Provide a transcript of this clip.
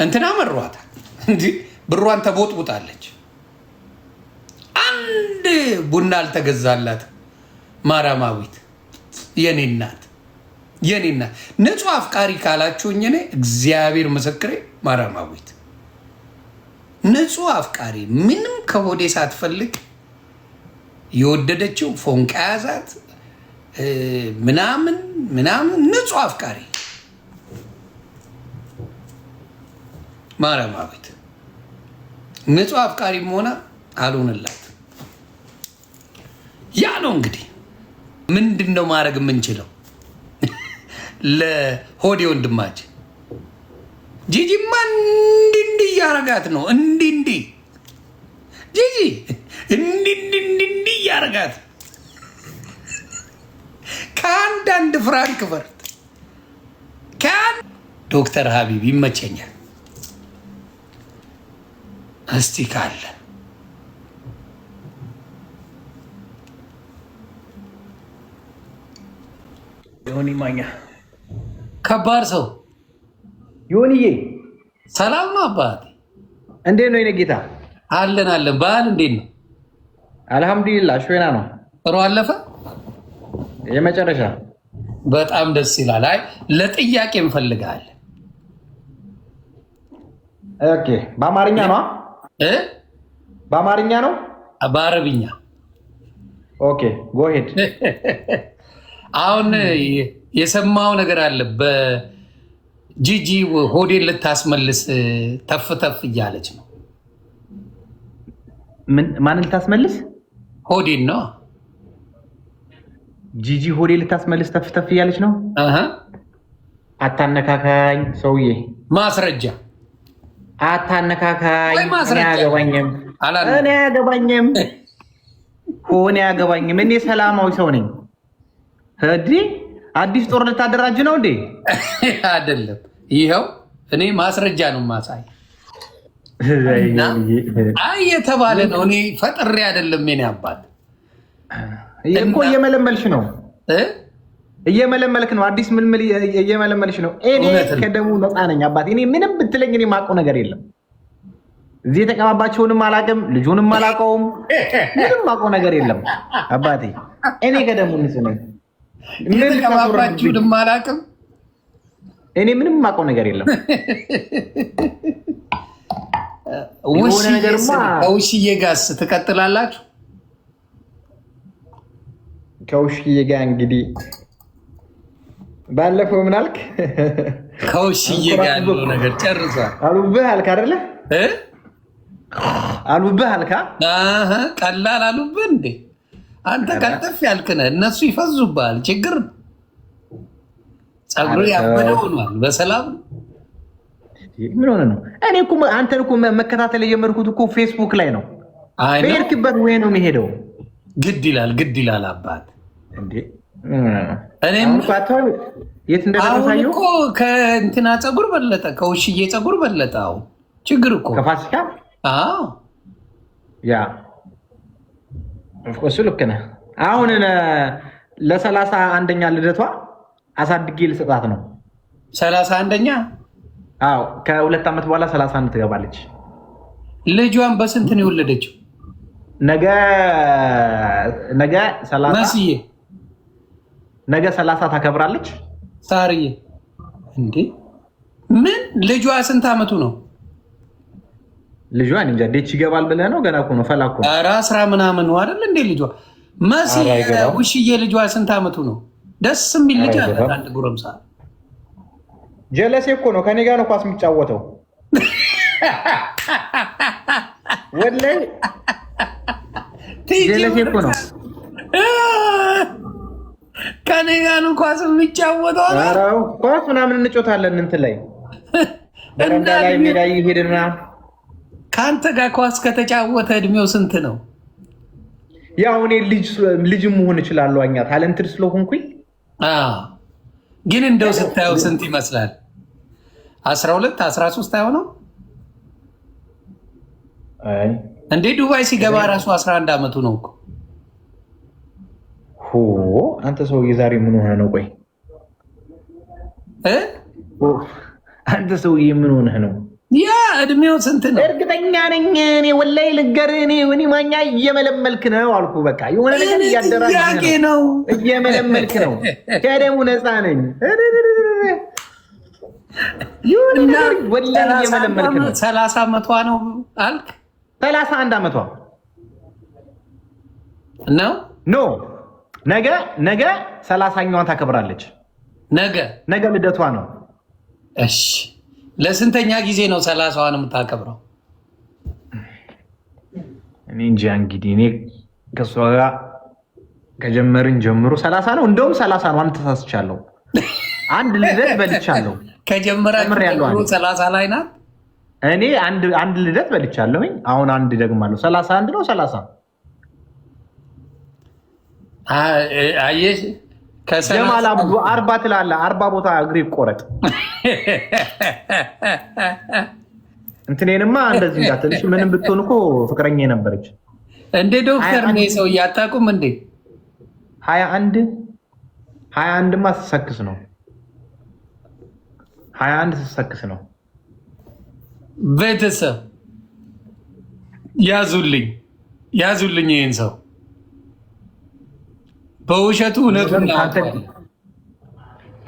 እንትና መሯታል እንጂ ብሯን ተቦጥቡጣለች። አንድ ቡና አልተገዛላት። ማራማዊት የኔ እናት ንጹህ አፍቃሪ ካላችሁኝ እኔ እግዚአብሔር ምስክሬ ማራማዊት ንጹህ አፍቃሪ ምንም ከሆዴ ሳትፈልግ የወደደችው ፎንቃ ያዛት ምናምን ንጹህ አፍቃሪ ማራማዊት ንጹህ አፍቃሪ ሆና አልሆንላት። ያ ነው እንግዲህ ምንድነው ማድረግ የምንችለው? ለሆዴ ወንድማችን ጂጂማ እንዲህ እያረጋት ነው። እንዲህ ጂጂ እንዲህ እያረጋት ከአንዳንድ ፍራንክፈርት ዶክተር ሀቢብ ይመቸኛል። እስቲ ካለ ዮኒ ማኛ ከባድ ሰው ዮኒዬ፣ ሰላም ነው አባት? እንዴት ነው የኔ ጌታ? አለን። በዓል እንዴት ነው? አልሐምዱሊላህ ሾና ነው። ጥሩ አለፈ? የመጨረሻ በጣም ደስ ይላል። አይ ለጥያቄ እንፈልጋለን። ኦኬ፣ በአማርኛ ነው? በአማርኛ ነው? በአረብኛ። ኦኬ ጎ ሄድ። አሁን የሰማው ነገር አለ። በጂጂ ሆዴን ልታስመልስ ተፍ እያለች ነው። ማንን ልታስመልስ? ሆዴን ነው። ጂጂ ሆዴ ልታስመልስ ተፍ እያለች ነው። አታነካካኝ ሰውዬ። ማስረጃ አታነካካኝ። እኔ አያገባኝም። እኔ ሰላማዊ ሰው ነኝ። አዲስ ጦር ልታደራጅ ነው እንዴ? አይደለም። ይኸው እኔ ማስረጃ ነው ማሳይ። አይ የተባለ ነው። እኔ ፈጥሬ አይደለም። ኔ አባት እኮ እየመለመልሽ ነው፣ እየመለመልክ ነው። አዲስ ምልምል እየመለመልሽ ነው። እኔ ከደሙ ነፃ ነኝ አባቴ። እኔ ምንም ብትለኝ እኔ የማውቀው ነገር የለም። እዚህ የተቀባባቸውንም አላውቅም፣ ልጁንም አላውቀውም። ምንም የማውቀው ነገር የለም አባቴ። እኔ ከደሙ ንጹህ ነኝ። የተቀባባችሁንም አላውቅም። እኔ ምንም የማውቀው ነገር የለም። ከውሽዬ ጋርስ ትቀጥላላችሁ? ከውሽዬ ጋር እንግዲህ ባለፈው ምን አልክ? ከውሽዬ ጋር ያለው ነገር ጨርሷል። አሉብህ አልክ አይደለ? አሉብህ አልካ? ቀላል አሉብህ እንዴ? አንተ ቀልጠፍ ያልክነ እነሱ ይፈዙብሃል። ችግር ጸጉር ያበደ ሆኗል። በሰላም ምን ሆነ ነው? እኔ እኮ አንተን እኮ መከታተል የጀመርኩት እኮ ፌስቡክ ላይ ነው። በሄድክበት ወይ ነው የሚሄደው። ግድ ይላል አባት እንዴ። እኔም የት እንደደረሳየው እኮ ከእንትና ጸጉር በለጠ፣ ከውሽዬ ጸጉር በለጠ። አሁን ችግር እኮ ከፋሲካ ያ እሱ ልክ ነህ። አሁን ለ31ኛ ልደቷ አሳድጌ ልሰጣት ነው። 31ኛ? አዎ፣ ከ2 ዓመት በኋላ 31 ትገባለች። ልጇን በስንት ነው የወለደችው? ነገ 30 መስዬ ነገ 30 ታከብራለች። ሳርዬ እንዴ ምን ልጇ ስንት ዓመቱ ነው? ልጇ እንጃ ዴች ይገባል ብለህ ነው? ገና እኮ ነው ፈላኩ። ኧረ 10 ምናምን ነው አይደል እንዴ ልጇ? መሲ ውሽዬ ልጇ ስንት ዓመቱ ነው? ደስ የሚል ልጅ አለ። አንድ ጎረምሳ ጀለሴ እኮ ነው። ከኔ ጋር ነው ኳስ የሚጫወተው። ወላሂ ጀለሴ እኮ ነው። ከኔ ጋር ነው ኳስ የሚጫወተው። ኧረ ኳስ ምናምን እንጮታለን እንትን ላይ በረንዳ ላይ ሜዳ ይሄድና ከአንተ ጋር ኳስ ከተጫወተ እድሜው ስንት ነው? ያው እኔ ልጅ መሆን እችላለሁ። አኛ ታለንትድ ስለሆንኩኝ። ግን እንደው ስታየው ስንት ይመስላል? 12 13 አይሆነው እንዴ? ዱባይ ሲገባ ራሱ 11 ዓመቱ ነው እኮ። አንተ ሰውዬ ዛሬ ምን ሆነ ነው? ቆይ አንተ ሰውዬ ምን ሆነህ ነው? እድሜው ስንት ነው? እርግጠኛ ነኝ እኔ ወላሂ ልንገርህ፣ እኔ ማኛ እየመለመልክ ነው አልኩ። በቃ የሆነ ነገር እያደረግህ ነው፣ እየመለመልክ ነው። ከደሙ ነፃ ነኝ። ወላሂ እየመለመልክ ነው። 30 ዓመቷ ነው አልክ? 31 ዓመቷ ነው። ኖ ነገ 30ኛዋን ታከብራለች። ነገ ልደቷ ነው። እሺ ለስንተኛ ጊዜ ነው 30ዋን የምታከብረው? እኔ እንጃ እንግዲህ እኔ ከሷ ጋር ከጀመርን ጀምሮ 30 ነው። እንደውም 30 ነው። አንተ ተሳስቻለሁ። አንድ ልደት በልቻለሁ። ከጀመራችሁ 30 ላይ ናት። እኔ አንድ ልደት በልቻለሁ። አሁን አንድ ደግማለሁ። 31 ነው 30 አየሽ ጀማል አብዱ 40 ትላለህ። 40 ቦታ እግሬ ይቆረጥ። እንትኔንማ እንደዚህ እንዳትልሽ። ምንም ብትሆን እኮ ፍቅረኛ ነበረች እንዴ። ዶክተር ነው ሰው እያጣቁም እንዴ 21ማ ስትሰክስ ነው። 21 ስትሰክስ ነው። ቤተሰብ ያዙልኝ ይሄን ሰው በውሸቱ እውነቱን